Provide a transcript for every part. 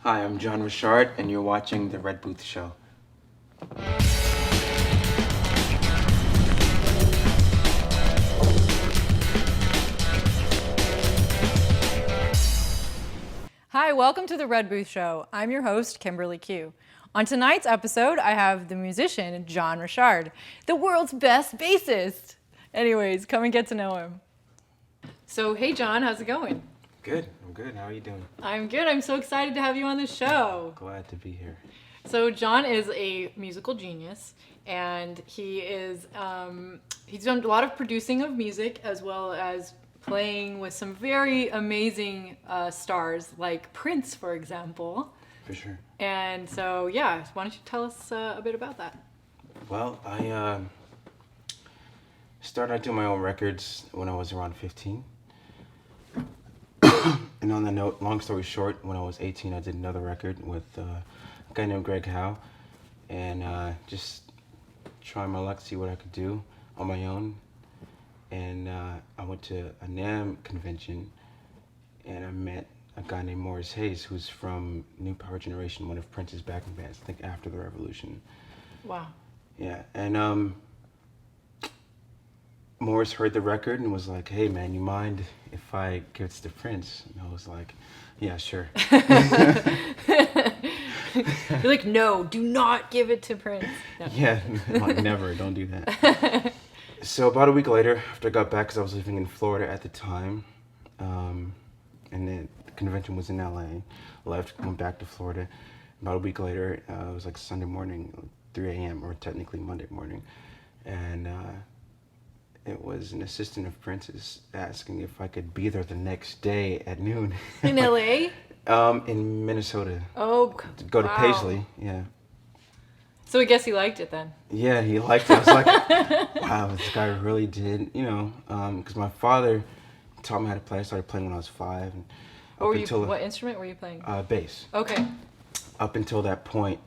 Hi, I'm Jon Reshard, and you're watching The Red Booth Show. Hi, welcome to The Red Booth Show. I'm your host, Kimberly Q. On tonight's episode, I have the musician, Jon Reshard, the world's best bassist. Anyways, come and get to know him. So, hey Jon, how's it going? Good, I'm good. How are you doing? I'm good. I'm so excited to have you on the show. Glad to be here. So, Jon is a musical genius, and he's done a lot of producing of music as well as playing with some very amazing stars like Prince, for example. For sure. And so, yeah, why don't you tell us a bit about that? Well, I started out doing my own records when I was around 15. And on that note, long story short, when I was 18, I did another record with a guy named Greg Howe. And just trying my luck, see what I could do on my own. And I went to a NAMM convention, and I met a guy named Morris Hayes, who's from New Power Generation, one of Prince's backing bands, I think after the Revolution. Wow. Yeah, and Morris heard the record and was like, "Hey man, you mind if I give this to Prince?" And I was like, "Yeah, sure." You're like, no, do not give it to Prince. No. Yeah, like, never, don't do that. So about a week later, after I got back, because I was living in Florida at the time, and then the convention was in LA, left, went back to Florida. About a week later, it was like Sunday morning, 3 a.m., or technically Monday morning, and it was an assistant of Prince's asking if I could be there the next day at noon. In LA? In Minnesota. Oh, To go to wow. Paisley, yeah. So I guess he liked it then. Yeah, he liked it. I was like, wow, this guy really did, because my father taught me how to play. I started playing when I was 5. And What instrument were you playing? Bass. Okay. Up until that point,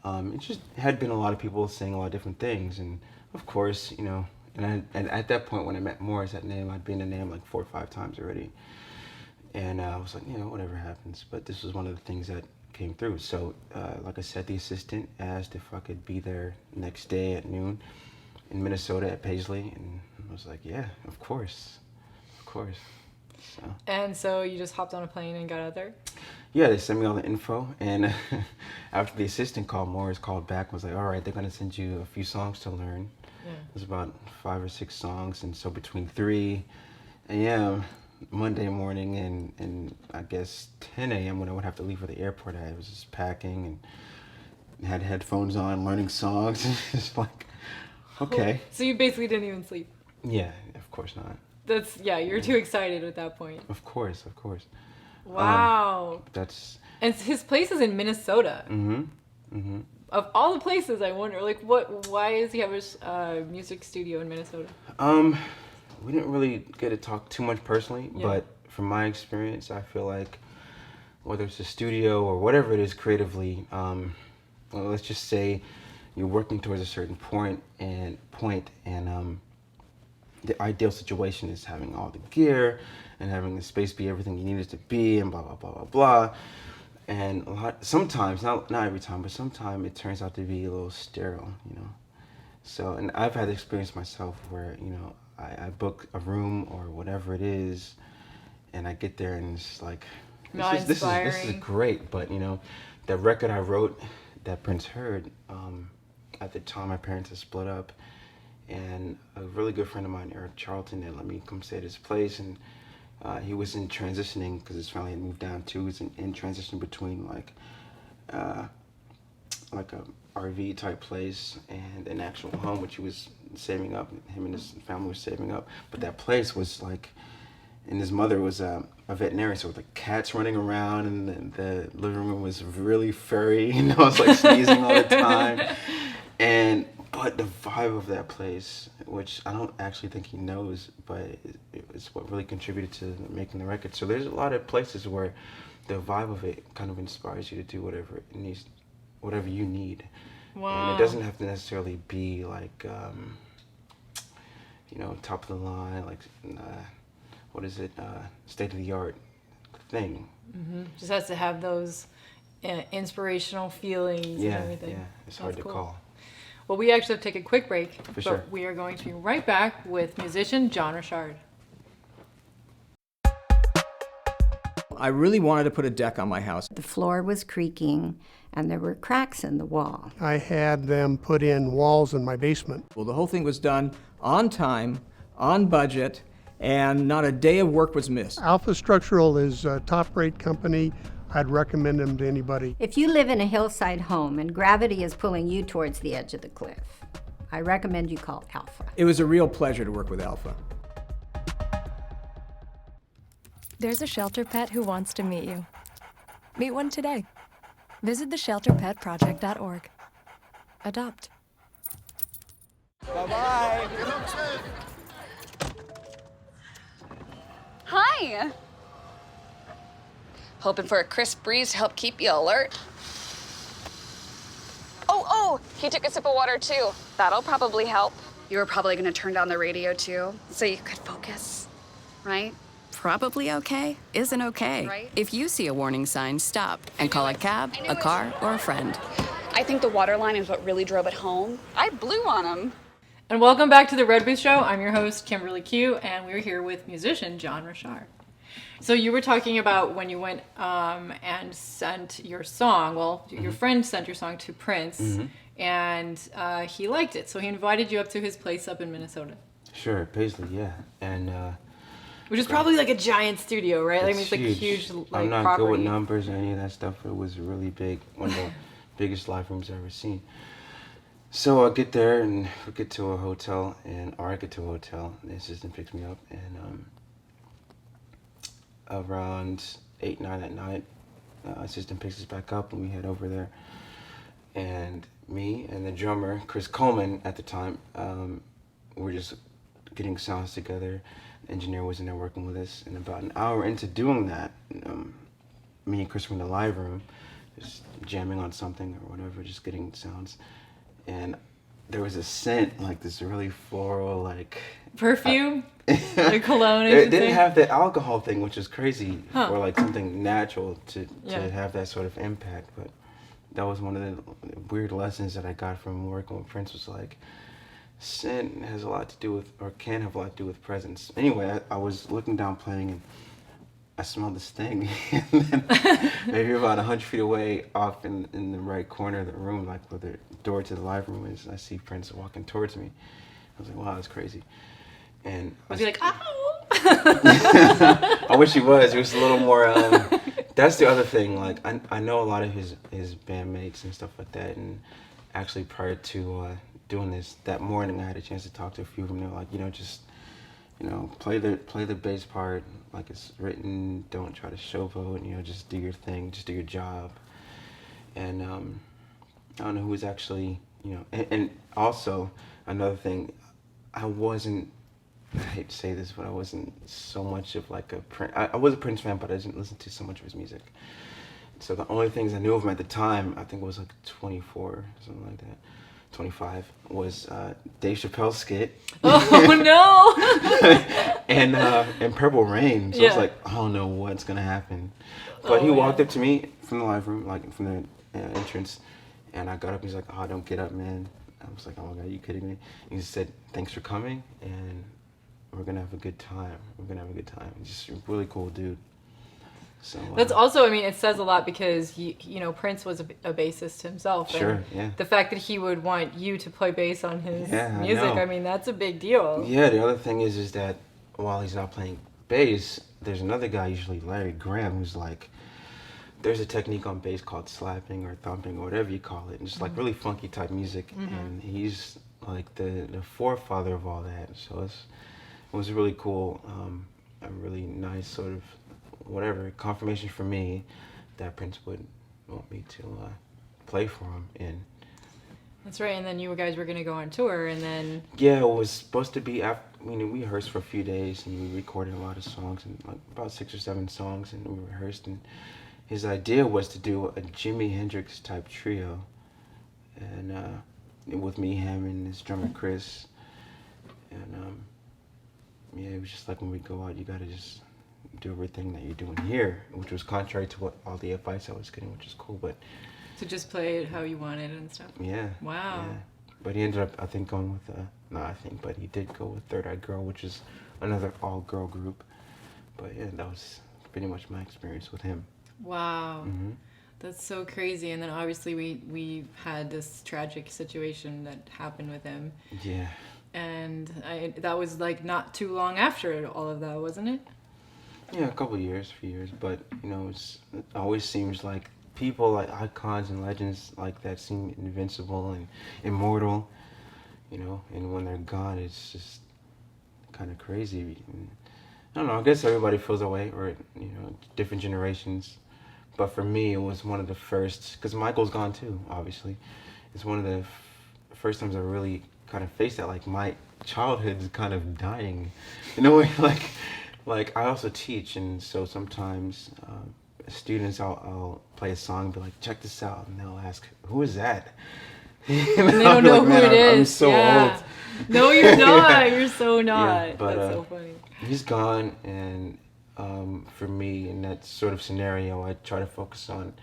it just had been a lot of people saying a lot of different things. And of course, and at that point when I met Morris at NAMM, I'd been to NAMM like 4 or 5 times already. And I was like, whatever happens. But this was one of the things that came through. So, like I said, the assistant asked if I could be there next day at noon in Minnesota at Paisley. And I was like, yeah, of course. Of course. So. And so you just hopped on a plane and got out there? Yeah, they sent me all the info. And after the assistant called, Morris called back and was like, all right, they're going to send you a few songs to learn. Yeah. It was about 5 or 6 songs. And so between 3 a.m. Monday morning and I guess 10 a.m. when I would have to leave for the airport, I was just packing and had headphones on, learning songs. Just like, okay. So you basically didn't even sleep? Yeah, of course not. You're too excited at that point. Of course. Wow. And his place is in Minnesota. Mm-hmm. Of all the places, I wonder, why does he have his music studio in Minnesota? We didn't really get to talk too much personally, Yeah. but from my experience, I feel like whether it's a studio or whatever it is creatively, well, let's just say you're working towards a certain point, and the ideal situation is having all the gear and having the space be everything you need it to be, and blah blah blah blah blah. And sometimes, not every time, but sometimes it turns out to be a little sterile, So, and I've had the experience myself where, I book a room or whatever it is, and I get there and it's like, this is great, but the record I wrote that Prince heard, at the time my parents had split up, and a really good friend of mine, Eric Charlton, had let me come stay at his place, and he was in transitioning because his family had moved down too. He was in transition between like a RV type place and an actual home, which he was saving up. Him and his family was saving up, but that place was like, and his mother was a veterinarian, so with the cats running around, and the living room was really furry. It's like sneezing all the time, but the vibe of that place, which I don't actually think he knows, but it's what really contributed to making the record. So there's a lot of places where the vibe of it kind of inspires you to do whatever you need. Wow. And it doesn't have to necessarily be like, top of the line, like, state of the art thing. Mm-hmm. Just has to have those inspirational feelings and everything. Yeah, it's hard to call. Well, we actually have to take a quick break, but sure. we are going to be right back with musician Jon Reshard. I really wanted to put a deck on my house. The floor was creaking and there were cracks in the wall. I had them put in walls in my basement. Well, the whole thing was done on time, on budget, and not a day of work was missed. Alpha Structural is a top-rate company. I'd recommend them to anybody. If you live in a hillside home and gravity is pulling you towards the edge of the cliff, I recommend you call Alpha. It was a real pleasure to work with Alpha. There's a shelter pet who wants to meet you. Meet one today. Visit theshelterpetproject.org. Adopt. Bye-bye. Hi. Hoping for a crisp breeze to help keep you alert. Oh, he took a sip of water too. That'll probably help. You were probably gonna turn down the radio too, so you could focus, right? Probably okay isn't okay. Right. If you see a warning sign, stop and call a cab, a car, or a friend. I think the water line is what really drove it home. I blew on him. And welcome back to the Red Booth Show. I'm your host, Kimberly Q, and we're here with musician Jon Reshard. So you were talking about when you went and sent your song. Well, your friend sent your song to Prince, and he liked it. So he invited you up to his place up in Minnesota. Sure, Paisley, yeah. And which is probably like a giant studio, right? Like, it's like a huge like, I'm not property. good with numbers or any of that stuff. It was really big, one of the biggest live rooms I've ever seen. So I get there and we get to a hotel, or I get to a hotel. The assistant picks me up, and around 8, 9 at night, assistant picks us back up, and we head over there. And me and the drummer, Chris Coleman, at the time, we're just getting sounds together. The engineer was in there working with us, and about an hour into doing that, me and Chris were in the live room, just jamming on something or whatever, just getting sounds. And there was a scent, like this really floral, like Perfume? Like cologne? It didn't have the alcohol thing, which is crazy for like something natural to have that sort of impact. But that was one of the weird lessons that I got from working with Prince, was like, scent has a lot to do with, or can have a lot to do with presence. Anyway, I was looking down playing, and I smelled this thing, and then maybe about 100 feet away off in the right corner of the room, like where the door to the live room is, I see Prince walking towards me. I was like, wow, that's crazy. And was he like, ow? I wish he was. It was a little more, that's the other thing, like, I know a lot of his bandmates and stuff like that, and actually prior to doing this, that morning I had a chance to talk to a few of them. They were like, just, play the bass part like it's written. Don't try to showboat. Just do your thing. Just do your job. And I don't know who was actually, and also another thing, I hate to say this, but I wasn't so much of like a Prince. I was a Prince fan, but I didn't listen to so much of his music. So the only things I knew of him at the time, I think it was like 24, something like that. 25 was Dave Chappelle's skit. Oh no! and Purple Rain. So I was like, I don't know what's gonna happen. But he walked up to me from the live room, like from the entrance, and I got up. He's like, "Oh, don't get up, man." I was like, "Oh my God, are you kidding me?" And he said, "Thanks for coming, and we're gonna have a good time. We're gonna have a good time." He's just a really cool dude. So that's also, it says a lot, because Prince was a bassist himself. Sure, and yeah. The fact that he would want you to play bass on his music, that's a big deal. Yeah, the other thing is that while he's not playing bass, there's another guy, usually Larry Graham, who's like, there's a technique on bass called slapping or thumping or whatever you call it, and just like really funky type music, and he's like the forefather of all that. So it was really cool, a really nice sort of confirmation for me that Prince would want me to play for him. And that's right. And then you guys were going to go on tour, and then it was supposed to be after. We rehearsed for a few days, and we recorded a lot of songs, and like about 6 or 7 songs, and we rehearsed. And his idea was to do a Jimi Hendrix type trio, and with me, him, and his drummer Chris. And it was just like, when we go out, you gotta just do everything that you're doing here, which was contrary to what all the advice I was getting, which is cool. But To just play it how you wanted and stuff. yeah. Wow. Yeah. But he ended up, I think, going with but he did go with Third Eye Girl, which is another all-girl group. But yeah, that was pretty much my experience with him. Wow. Hmm. That's so crazy. And then obviously we had this tragic situation that happened with him. Yeah. And that was like not too long after all of that, wasn't it? Yeah, a few years. But, it always seems like people like icons and legends like that seem invincible and immortal, and when they're gone, it's just kind of crazy. And I don't know, I guess everybody feels that way, or, different generations. But for me, it was one of the first, because Michael's gone too, obviously. It's one of the first times I really kind of faced that, like my childhood's kind of dying. In a way, like I also teach, and so sometimes students, I'll play a song and be like, check this out, and they'll ask, who is that? And they don't know who it is. I'm so old. No, you're not. You're so not. Yeah, but, that's so funny. He's gone, and for me, in that sort of scenario, I try to focus on,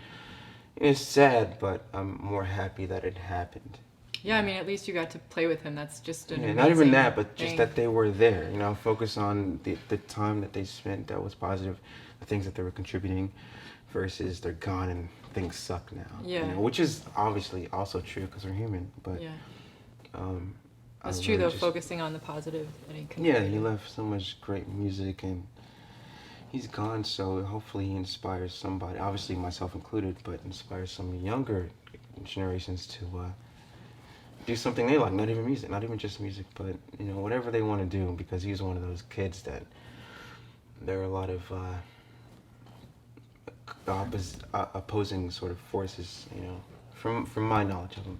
it's sad, but I'm more happy that it happened. Yeah, I mean, at least you got to play with him. That's just an Not even amazing that, but just thing. that they were there. Focus on the time that they spent that was positive, the things that they were contributing, versus they're gone and things suck now. Yeah. Which is obviously also true because we're human, but Yeah. I That's don't true, know, though, just- focusing on the positive that he Yeah, contributed. he left so much great music, and he's gone, so hopefully he inspires somebody, obviously myself included, but inspires some younger generations to do something they like, not even just music, but whatever they want to do, because he's one of those kids that there are a lot of opposing sort of forces, from my knowledge of him,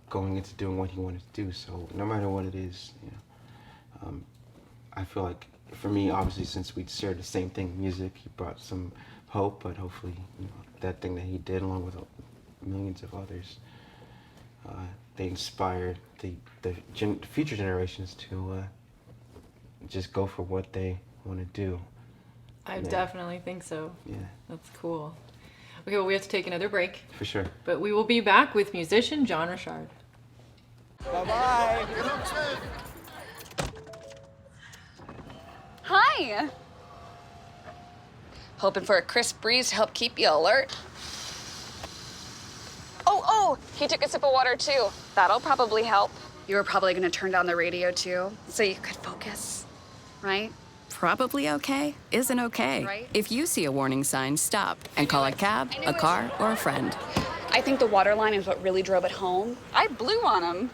going into doing what he wanted to do. So no matter what it is, I feel like for me, obviously, since we shared the same thing, music, he brought some hope, but hopefully, that thing that he did, along with millions of others, they inspired the future generations to just go for what they want to do. I Yeah. definitely think so. Yeah, That's cool. Okay, well, we have to take another break, for sure. but we will be back with musician Jon Reshard. Bye-bye. Hi! Hoping for a crisp breeze to help keep you alert. Oh, he took a sip of water too. That'll probably help. You were probably gonna turn down the radio too, so you could focus, right? Probably okay isn't okay. Right. If you see a warning sign, stop and call a cab, a car, or a friend. I think the water line is what really drove it home. I blew on him.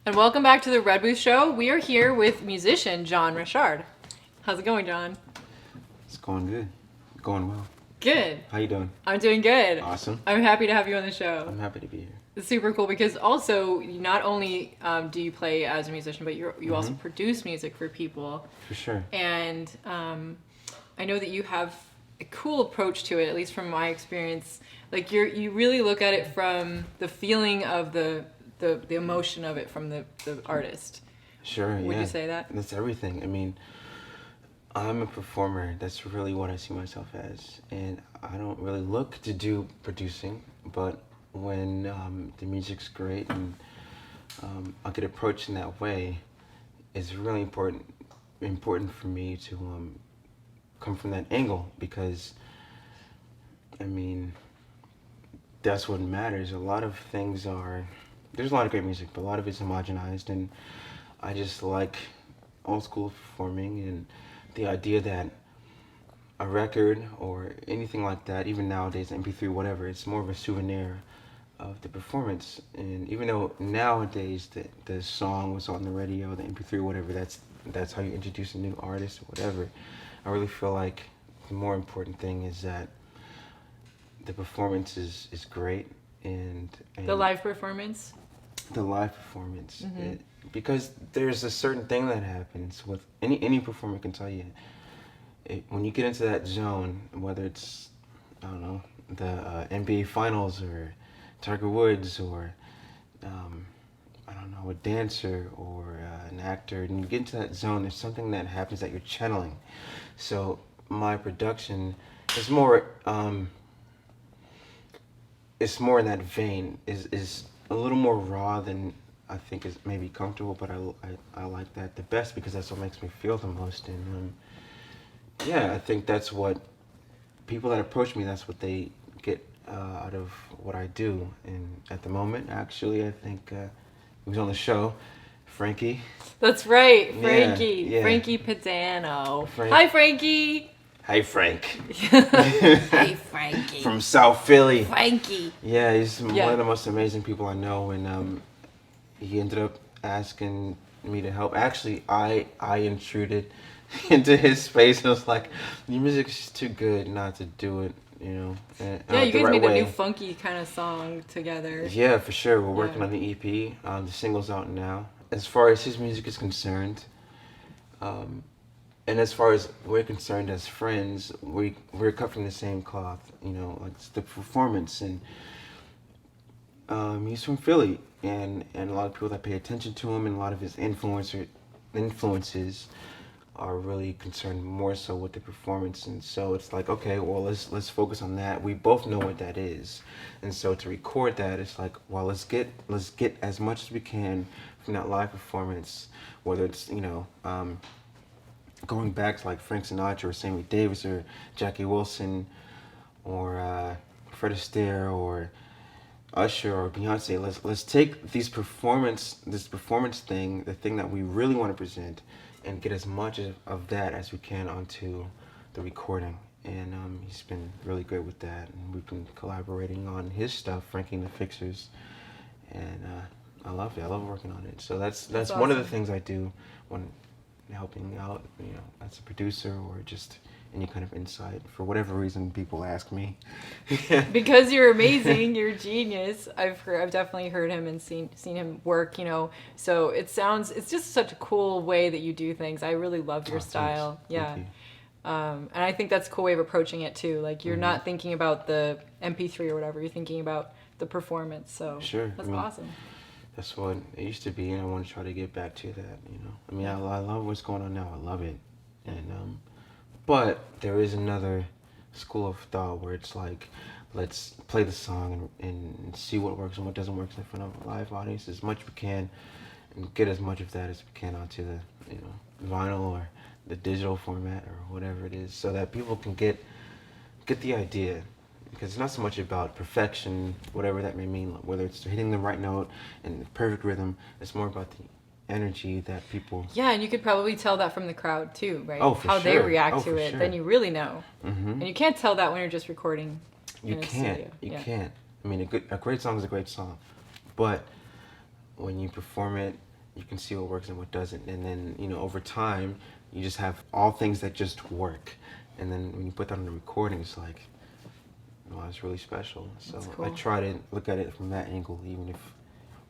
And welcome back to the Red Booth Show. We are here with musician Jon Reshard. How's it going, John? It's going good, going well. Good. How you doing? I'm doing good. Awesome. I'm happy to have you on the show. I'm happy to be here. It's super cool because also not only do you play as a musician, but you also produce music for people. For sure. And I know that you have a cool approach to it, at least from my experience. Like you really look at it from the feeling of the emotion of it from the artist. Sure, yeah. Would you say that? That's everything. I mean, I'm a performer. That's really what I see myself as. And I don't really look to do producing, but when the music's great and I get approached in that way, it's really important for me to come from that angle, because, I mean, that's what matters. A lot of things there's a lot of great music, but a lot of it's homogenized, and I just like old school performing and the idea that a record or anything like that, even nowadays, MP3, whatever, it's more of a souvenir of the performance. And even though nowadays the song was on the radio, the MP3, whatever, that's how you introduce a new artist or whatever, I really feel like the more important thing is that the performance is great, and The live performance. the live performance. Because there's a certain thing that happens with any performer can tell you. When you get into that zone, whether it's, I don't know, the NBA Finals or Tiger Woods or, I don't know, a dancer or an actor, and you get into that zone, there's something that happens that you're channeling. So my production is more, it's more in that vein, is a little more raw than I think is maybe comfortable, but I like that the best because that's what makes me feel the most. And yeah, I think that's what people that approach me, that's what they get out of what I do. And at the moment, actually, I think he was on the show, Frankie. That's right, Yeah, Frankie. yeah. Frankie Pizzano. Frank. Hi, Frankie. Hey, Frank. Hey, Frankie. From South Philly. Frankie. Yeah, he's one Yeah. of the most amazing people I know, and he ended up asking me to help. Actually, I intruded into his space and was like, "Your music is too good not to do it," you know. Yeah, you the guys right made way. a new funky kind of song together. Yeah, for sure. We're working Yeah. on the EP. The single's out now. As far as his music is concerned, and as far as we're concerned as friends, we're cut from the same cloth. You know, like it's the performance, and he's from Philly, and a lot of people that pay attention to him, and a lot of his influences are really concerned more so with the performance. And so it's like, okay, well, let's focus on that. We both know what that is, and so to record that, it's like, well, let's get as much as we can from that live performance, whether it's, you know, going back to like Frank Sinatra or Sammy Davis or Jackie Wilson or Fred Astaire or Usher or Beyonce. Let's take this performance thing, the thing that we really want to present, and get as much of that as we can onto the recording. And he's been really great with that, and we've been collaborating on his stuff, Frankie and the Fixers, and I love it. I love working on it. So that's one of the awesome. things I do when helping out, you know, as a producer or just any kind of insight. For whatever reason, people ask me. Because you're amazing, you're a genius. I've definitely heard him and seen him work, you know. So it's just such a cool way that you do things. I really love your Oh, thanks. style. Thank Yeah. you. And I think that's a cool way of approaching it too. Like you're not thinking about the MP3 or whatever. You're thinking about the performance. So Sure. that's I mean, awesome. That's what it used to be, and I want to try to get back to that, you know. I mean, I love what's going on now. I love it. And but there is another school of thought where it's like, let's play the song and see what works and what doesn't work in front of a live audience as much as we can, and get as much of that as we can onto the, you know, vinyl or the digital format or whatever it is, so that people can get the idea. Because it's not so much about perfection, whatever that may mean, whether it's hitting the right note and the perfect rhythm. It's more about the energy that people. Yeah, and you could probably tell that from the crowd too, right? Oh, for How they sure. react Oh, to for it, sure. then you really know. Mm-hmm. And you can't tell that when you're just recording. You in a can't. studio. You Yeah. can't. I mean, a great song is a great song, but when you perform it, you can see what works and what doesn't, and then, you know, over time, you just have all things that just work, and then when you put that on the recording, it's like, well, it's really special. So That's cool. I try to look at it from that angle, even if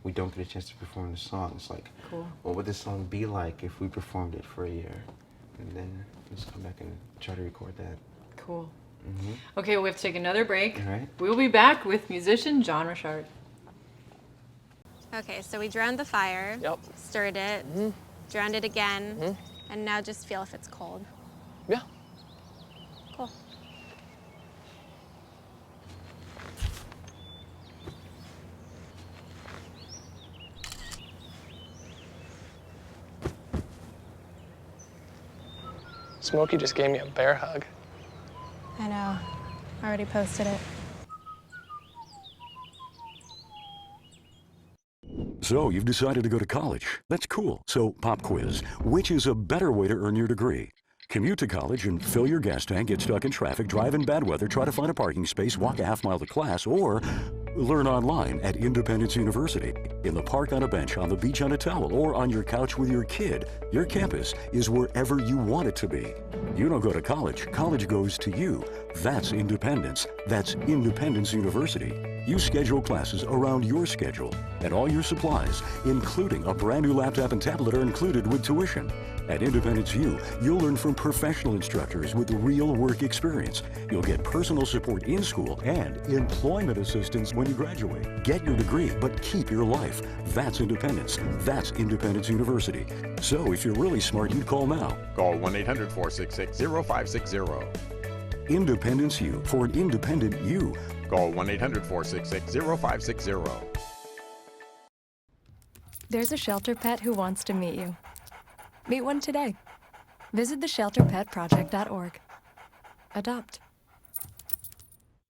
we don't get a chance to perform the song. It's like, Cool. what would this song be like if we performed it for a year, and then just come back and try to record that. Cool. Mm-hmm. Okay, well, we have to take another break. All right. We'll be back with musician Jon Reshard. Okay, so we drowned the fire, stirred it, drowned it again, and now just feel if it's cold. Yeah. Cool. Smokey just gave me a bear hug. I know. I already posted it. So you've decided to go to college. That's cool. So pop quiz. Which is a better way to earn your degree? Commute to college and fill your gas tank, get stuck in traffic, drive in bad weather, try to find a parking space, walk a half-mile to class, or learn online at Independence University. In the park on a bench, on the beach on a towel, or on your couch with your kid, your campus is wherever you want it to be. You don't go to college, college goes to you. That's independence. That's Independence University. You schedule classes around your schedule, and all your supplies, including a brand new laptop and tablet, are included with tuition. At Independence U, you'll learn from professional instructors with real work experience. You'll get personal support in school and employment assistance when you graduate. Get your degree, but keep your life. That's independence. That's Independence University. So if you're really smart, you'd call now. Call 1-800-466-0560. Independence U, for an independent you. Call 1-800-466-0560. There's a shelter pet who wants to meet you. Meet one today. Visit theshelterpetproject.org. Adopt.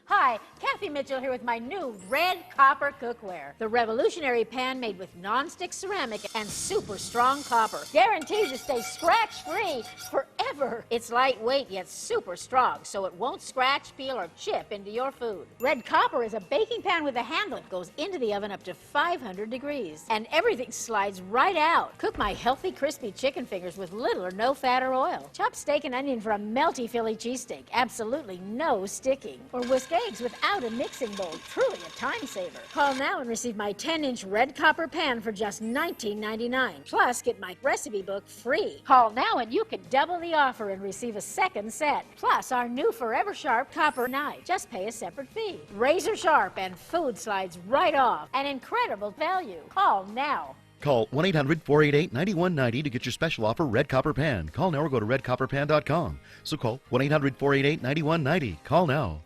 Hi, Kathy Mitchell here with my new red copper cookware. The revolutionary pan made with non-stick ceramic and super strong copper. Guaranteed to stay scratch-free forever. It's lightweight yet super strong, so it won't scratch, peel, or chip into your food. Red copper is a baking pan with a handle. It goes into the oven up to 500 degrees, and everything slides right out. Cook my healthy, crispy chicken fingers with little or no fat or oil. Chop steak and onion for a melty Philly cheesesteak. Absolutely no sticking. Or whisk eggs without a mixing bowl. Truly a time saver. Call now and receive my 10-inch red copper pan for just $19.99. Plus, get my recipe book free. Call now and you can double the offer and receive a second set. Plus, our new Forever Sharp copper knife. Just pay a separate fee. Razor sharp and food slides right off. An incredible value. Call now. Call 1-800-488-9190 to get your special offer, Red Copper Pan. Call now or go to redcopperpan.com. So call 1-800-488-9190. Call now.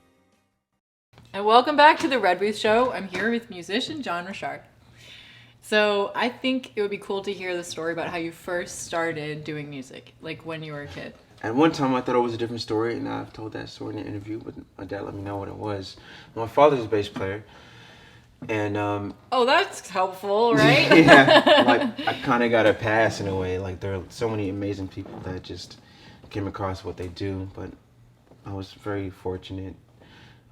And welcome back to the Red Booth Show. I'm here with musician Jon Reshard. So I think it would be cool to hear the story about how you first started doing music, like when you were a kid. At one time, I thought it was a different story, and I've told that story in an interview, but my dad let me know what it was. My father's a bass player, and oh, that's helpful, right? yeah, like I kind of got a pass in a way. Like there are so many amazing people that just came across what they do, but I was very fortunate.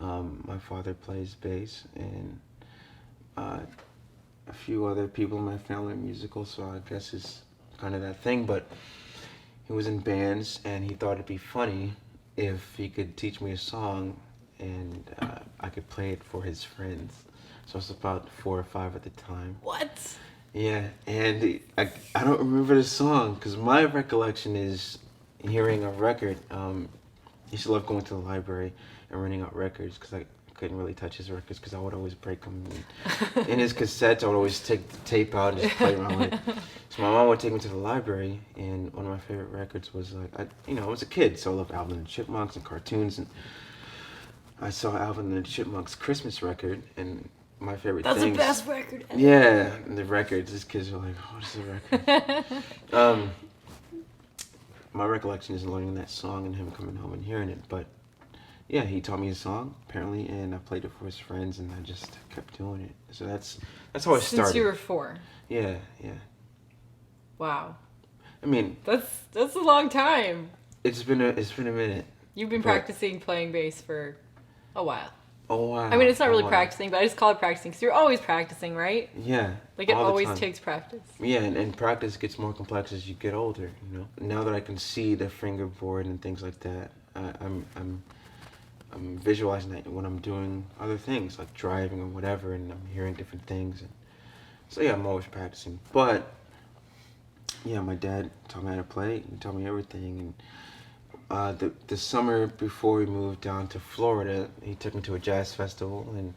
My father plays bass, and a few other people in my family are musical, so I guess it's kind of that thing. But he was in bands, and he thought it'd be funny if he could teach me a song, and I could play it for his friends. So I was about 4 or 5 at the time. What? Yeah, and I don't remember the song, because my recollection is hearing a record. I used to love going to the library and renting out records, because I couldn't really touch his records because I would always break them. And in his cassettes, I would always take the tape out and just play around with it. So my mom would take me to the library, and one of my favorite records was like, I was a kid, so I loved Alvin and the Chipmunks and cartoons, and I saw Alvin and the Chipmunks Christmas record, and my favorite That's things. That's the best record ever. Yeah, and the records. These kids are like, what is the record? My recollection is learning that song and him coming home and hearing it, but yeah, he taught me a song apparently, and I played it for his friends, and I just kept doing it. So that's how I started. Since you were 4. Yeah. Wow. I mean, that's a long time. It's been a minute. You've been practicing playing bass for a while. Oh wow. I mean, it's not really practicing, but I just call it practicing because you're always practicing, right? Yeah. Like it always takes practice. Yeah, and practice gets more complex as you get older. You know, now that I can see the fingerboard and things like that, I'm visualizing that when I'm doing other things like driving or whatever, and I'm hearing different things. And so yeah, I'm always practicing. But yeah, my dad taught me how to play. He taught me everything. And the summer before we moved down to Florida, he took me to a jazz festival, and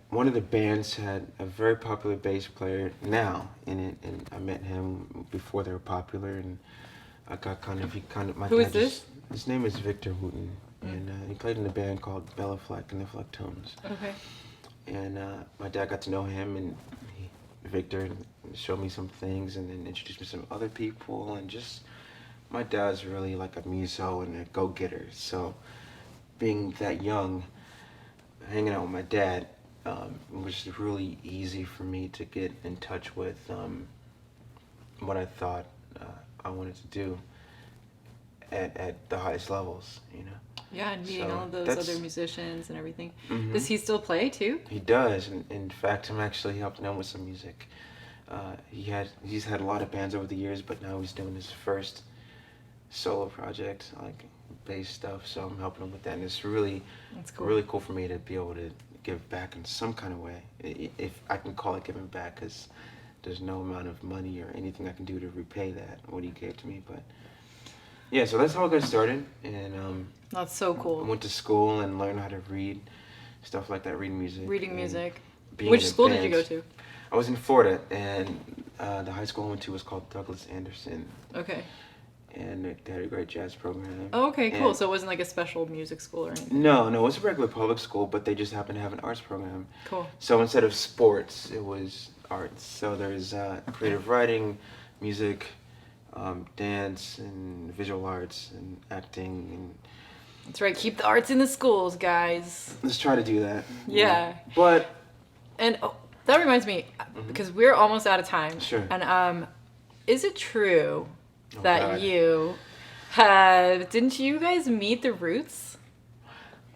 one of the bands had a very popular bass player now in it, and I met him before they were popular, and I got kind of my Who dad is this? His name is Victor Wooten, and he played in a band called Bella Fleck and the Flecktones. Okay. And my dad got to know him, and Victor showed me some things, and then introduced me to some other people, and just my dad's really like a muso and a go-getter. So being that young, hanging out with my dad, it was really easy for me to get in touch with what I thought I wanted to do. at the highest levels, you know. Yeah, and meeting So all of those that's- other musicians and everything. Mhm. Does he still play too? He does. In fact, I'm actually helping him with some music. He's had a lot of bands over the years, but now he's doing his first solo project, like bass stuff. So I'm helping him with that, and it's really, That's cool. really cool for me to be able to give back in some kind of way, if I can call it giving back, because there's no amount of money or anything I can do to repay that what he gave to me. But yeah, so that's how I got started, and That's so I cool. went to school and learned how to read stuff like that, reading music. Reading and music. being Which in school did you go bands. to? I was in Florida, and the high school I went to was called Douglas Anderson, Okay. and they had a great jazz program. Oh, okay, cool. And- So it wasn't like a special music school or anything. No, it was a regular public school, but they just happened to have an arts program. Cool. So instead of sports, it was arts. So there's creative writing, music, dance, and visual arts, and acting, and That's right. Keep the arts in the schools, guys. let's try to do that. Yeah. But And that reminds me, because we're almost out of time. Sure. And is it true that God. you didn't you guys meet the Roots?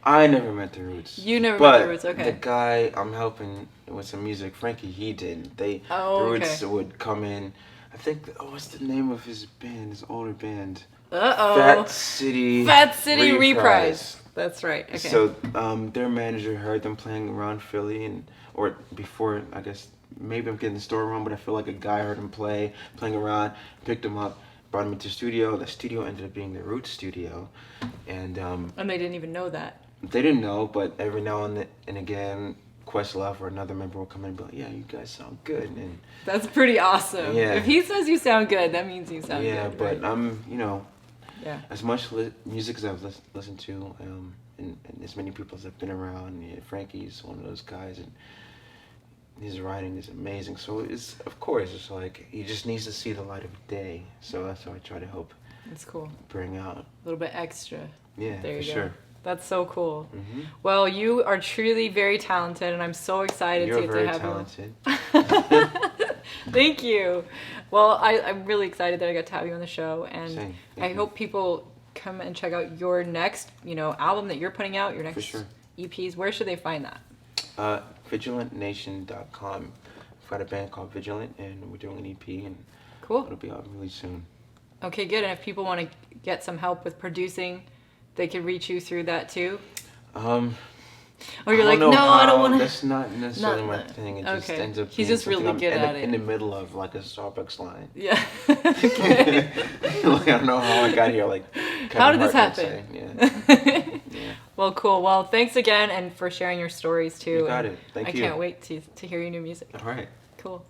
I never met the Roots. You never met but the Roots, okay. The guy I'm helping with some music, Frankie, he did. The Roots okay. would come in. I think, what's the name of his band, his older band? Uh-oh. Fat City Reprise. That's right. Okay. So their manager heard them playing around Philly, or before, I guess, maybe I'm getting the story wrong, but I feel like a guy heard him playing around, picked him up, brought him into the studio. The studio ended up being the Roots studio, and they didn't even know that. they didn't know, but every now and again, Questlove or another member will come in and be like, "Yeah, you guys sound good." And That's pretty awesome. Yeah. If he says you sound good, that means you sound yeah, good. but right? I'm, Yeah. as much music as I've listened to, and as many people as I've been around, Frankie's one of those guys, and his writing is amazing. So it's like he just needs to see the light of day. So that's how I try to help. That's cool. Bring out A little bit extra. Yeah, There for you go. sure. That's so cool. Mhm. Well, you are truly very talented, and I'm so excited You're to very have talented. you. Thank you. Well, I'm really excited that I got to have you on the show, and Same. I Thank you. hope people come and check out your next, album that you're putting out, your next sure. EPs. Where should they find that? VigilantNation.com. We've got a band called Vigilant, and we're doing an EP, and Cool. it'll be out really soon. Okay, good. And if people want to get some help with producing, they can reach you through that too. Or you're like, know no, I don't how. want to. That's not necessarily my Not- thing. It just okay. ends up He's being just really something good I'm at it. in the middle of, like a Starbucks line. Yeah. Like, I don't know how I got here. Like, How did Kevin this Hart would happen? say. Yeah. Well, cool. Well, thanks again, and for sharing your stories too. You got and it. Thank I you. can't wait to hear your new music. All right. Cool.